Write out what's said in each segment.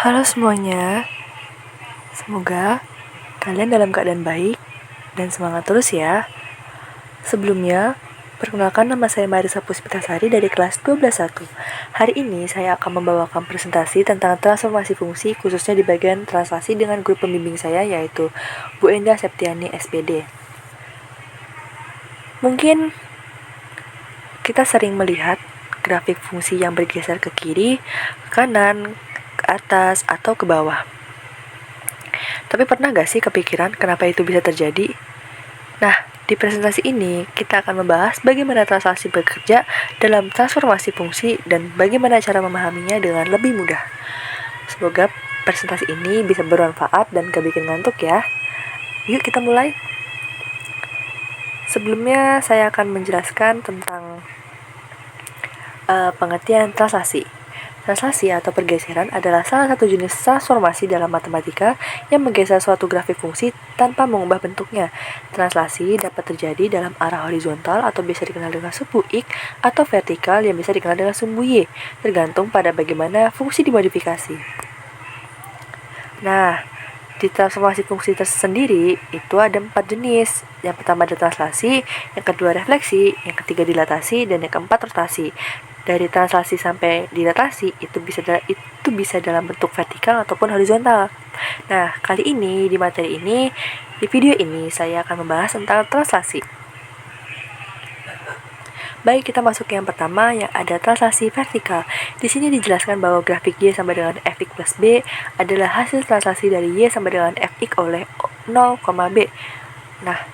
Halo semuanya, semoga kalian dalam keadaan baik dan semangat terus ya. Sebelumnya, perkenalkan nama saya Marisa Puspitasari dari kelas 12.1. Hari ini saya akan membawakan presentasi tentang transformasi fungsi khususnya di bagian translasi dengan guru pembimbing saya yaitu Bu Endah Septiani SPD. Mungkin kita sering melihat grafik fungsi yang bergeser ke kiri, ke kanan, ke atas, atau ke bawah. Tapi pernah gak sih kepikiran kenapa itu bisa terjadi? Nah, di presentasi ini kita akan membahas bagaimana translasi bekerja dalam transformasi fungsi dan bagaimana cara memahaminya dengan lebih mudah. Semoga presentasi ini bisa bermanfaat dan gak bikin ngantuk ya. Yuk kita mulai. Sebelumnya saya akan menjelaskan tentang pengertian translasi. Translasi atau pergeseran adalah salah satu jenis transformasi dalam matematika yang menggeser suatu grafik fungsi tanpa mengubah bentuknya. Translasi dapat terjadi dalam arah horizontal atau bisa dikenal dengan sumbu X atau vertikal yang bisa dikenal dengan sumbu Y, tergantung pada bagaimana fungsi dimodifikasi. Nah, di transformasi fungsi tersendiri itu ada 4 jenis. Yang pertama ada translasi, yang kedua refleksi, yang ketiga dilatasi, dan yang keempat rotasi. Dari translasi sampai dilatasi itu bisa dalam bentuk vertikal ataupun horizontal. Nah, kali ini di materi ini, di video ini saya akan membahas tentang translasi. Baik, kita masuk ke yang pertama yang ada translasi vertikal. Di sini dijelaskan bahwa grafik Y sama dengan Fx plus B adalah hasil translasi dari Y sama dengan Fx oleh 0, B. Nah,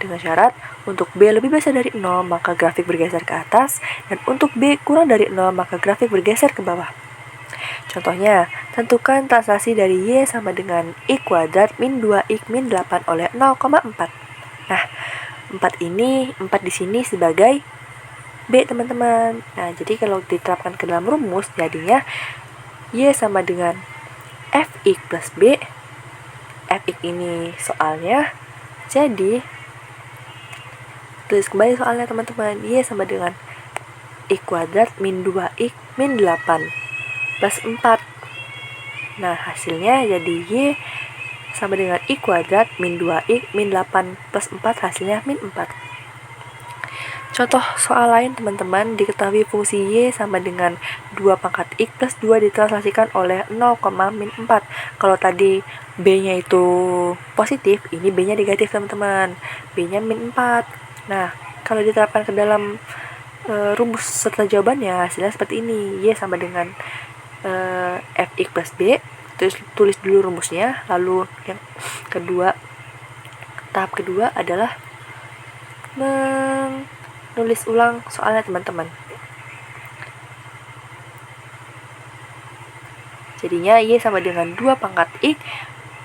dengan syarat untuk B lebih besar dari 0 maka grafik bergeser ke atas, dan untuk B kurang dari 0 maka grafik bergeser ke bawah. Contohnya, tentukan translasi dari Y sama dengan X kuadrat min 2X min 8 oleh 0,4. Nah, 4 di sini sebagai B teman-teman. Nah, jadi kalau diterapkan ke dalam rumus jadinya Y sama dengan Fx plus B. Fx ini soalnya, jadi tulis kembali soalnya teman-teman. Y sama dengan X kuadrat min 2X min 8 plus 4. Nah, hasilnya jadi Y sama dengan X kuadrat min 2X min 8 plus 4, hasilnya min 4. Contoh soal lain teman-teman, diketahui fungsi Y sama dengan 2 pangkat X plus 2 ditranslasikan oleh 0, min 4. Kalau tadi B-nya itu positif, ini B-nya negatif teman-teman. B-nya min 4. Nah, kalau diterapkan ke dalam rumus serta jawabannya, hasilnya seperti ini. Y sama dengan Fx plus B. Tulis dulu rumusnya, lalu yang kedua, tahap kedua adalah menulis ulang soalnya teman-teman. Jadinya Y sama dengan 2 pangkat X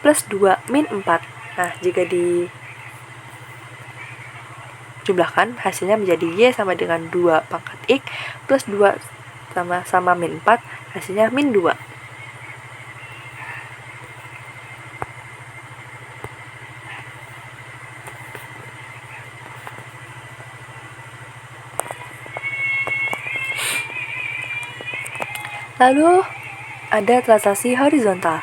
plus 2 min 4. Nah, jika dijumlahkan, hasilnya menjadi Y sama dengan 2 pangkat X plus 2 sama min 4, hasilnya min 2. Lalu ada translasi horizontal.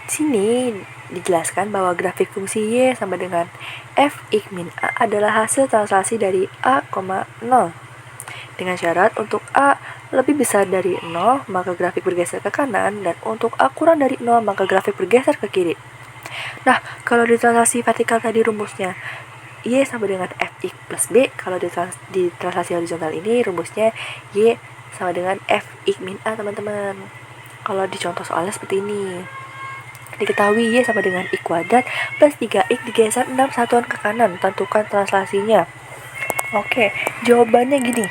Di sini dijelaskan bahwa grafik fungsi Y sama dengan Fx min A adalah hasil translasi dari A, 0. Dengan syarat untuk A lebih besar dari 0 maka grafik bergeser ke kanan, dan untuk A kurang dari 0 maka grafik bergeser ke kiri. Nah, kalau di translasi vertikal tadi rumusnya Y sama dengan Fx plus B, kalau di translasi horizontal ini rumusnya Y sama dengan Fx min A teman-teman. Kalau di contoh soalnya seperti ini, diketahui Y sama dengan X kuadrat plus 3X digeser 6 satuan ke kanan, tentukan translasinya. Oke, jawabannya gini.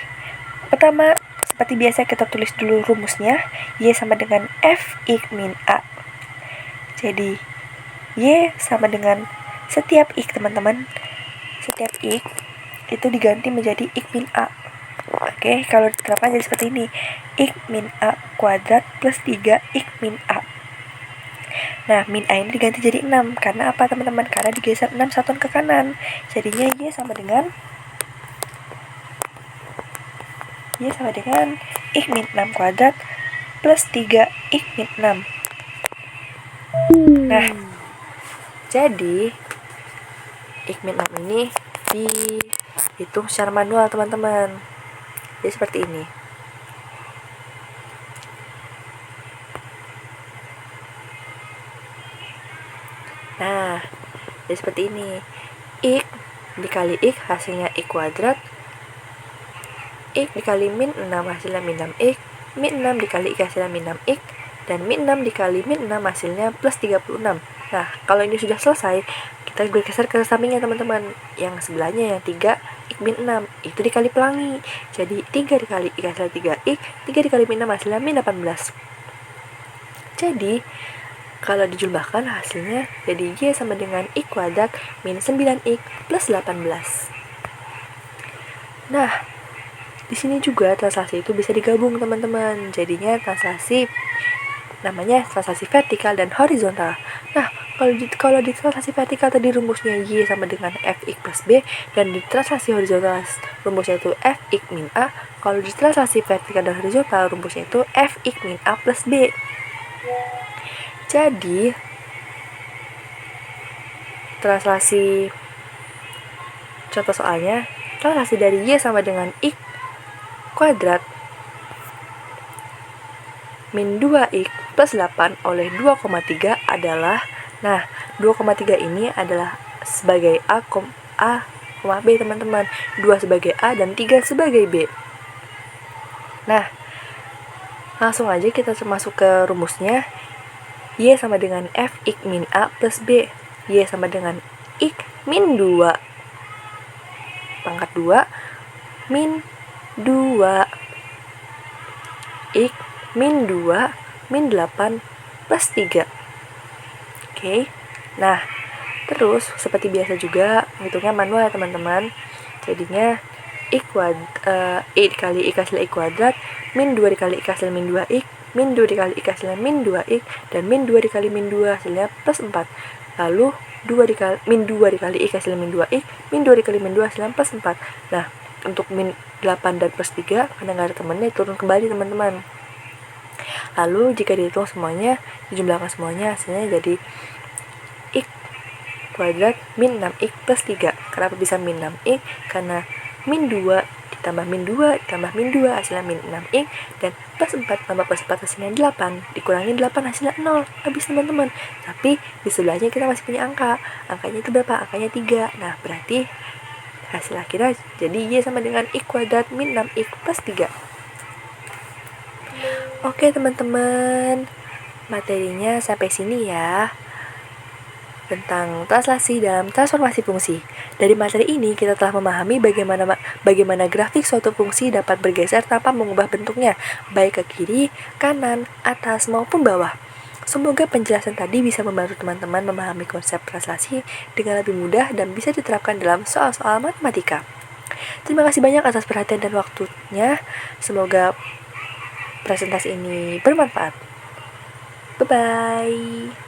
Pertama, seperti biasa kita tulis dulu rumusnya. Y sama dengan Fx min A. Jadi Y sama dengan setiap X teman-teman, setiap X itu diganti menjadi X min A. Oke, kalau diterapkan jadi seperti ini. X min A kuadrat plus 3X min A. Nah, min A ini diganti jadi 6. Karena apa teman-teman? Karena digeser 6 satuan ke kanan. Jadinya Y sama dengan X min 6 kuadrat plus 3X min 6. Nah, jadi Ik min 6 ini dihitung secara manual teman-teman. Jadi seperti ini. Nah, jadi seperti ini. Ik dikali Ik hasilnya Ik kuadrat. Ik dikali min 6 hasilnya min 6Ik. Min 6 dikali Ik hasilnya min 6Ik. Dan min 6 dikali min 6 hasilnya plus 36. Nah, kalau ini sudah selesai, kita bergeser ke sampingnya teman-teman. Yang sebelahnya yang 3 Ik min 6. Itu dikali pelangi. Jadi 3 dikali Ik hasilnya 3Ik. 3 dikali min 6 hasilnya min 18. Jadi, kalau dijumlahkan hasilnya jadi Y sama dengan Ik kuadrat min 9Ik plus 18. Nah, di sini juga translasi itu bisa digabung teman-teman. Jadinya translasi namanya translasi vertikal dan horizontal. Nah, kalau di translasi vertikal tadi rumusnya Y sama dengan Fx plus B, dan di translasi horizontal rumusnya itu Fx min A. Kalau di translasi vertikal dan horizontal rumusnya itu Fx min A plus B. Jadi, translasi contoh soalnya, translasi dari Y sama dengan Ik kuadrat min 2Ik plus 8 oleh 2,3 adalah, nah 2,3 ini adalah sebagai A, B teman-teman, 2 sebagai A dan 3 sebagai B. Nah, langsung aja kita masuk ke rumusnya. Y sama dengan Fx min A plus B. Y sama dengan Ik min 2 pangkat 2 min 2 Ik min 2 min 8 plus 3. Oke. Nah, terus seperti biasa juga hitungnya manual ya teman-teman. Jadinya I dikali I hasil I kuadrat min 2 dikali I hasil min 2Ik, min 2 dikali I hasilnya min 2Ik, dan min 2 dikali min 2 hasilnya plus 4. Lalu min 2 dikali I hasilnya min 2Ik, min 2 dikali min 2 hasilnya plus 4. Nah, untuk min 8 dan plus 3 karena nggak ada temannya turun kembali teman-teman. Lalu jika dihitung semuanya, dijumlahkan semuanya, hasilnya jadi Ik kuadrat min 6Ik plus 3. Kenapa bisa min 6Ik? Karena min 2 ditambah min 2 ditambah min 2 hasilnya min 6Ik, dan plus 4 tambah plus 4 hasilnya 8, dikurangi 8 hasilnya 0. Habis teman-teman. Tapi di sebelahnya kita masih punya angka. Angkanya itu berapa? Angkanya 3. Nah, berarti hasil akhirnya jadi Y sama dengan Ik kuadrat min 6Ik plus 3. Oke teman-teman, materinya sampai sini ya tentang translasi dalam transformasi fungsi. Dari materi ini kita telah memahami bagaimana grafik suatu fungsi dapat bergeser tanpa mengubah bentuknya, baik ke kiri, kanan, atas maupun bawah. Semoga penjelasan tadi bisa membantu teman-teman memahami konsep translasi dengan lebih mudah dan bisa diterapkan dalam soal-soal matematika. Terima kasih banyak atas perhatian dan waktunya. Semoga presentasi ini bermanfaat. Bye-bye.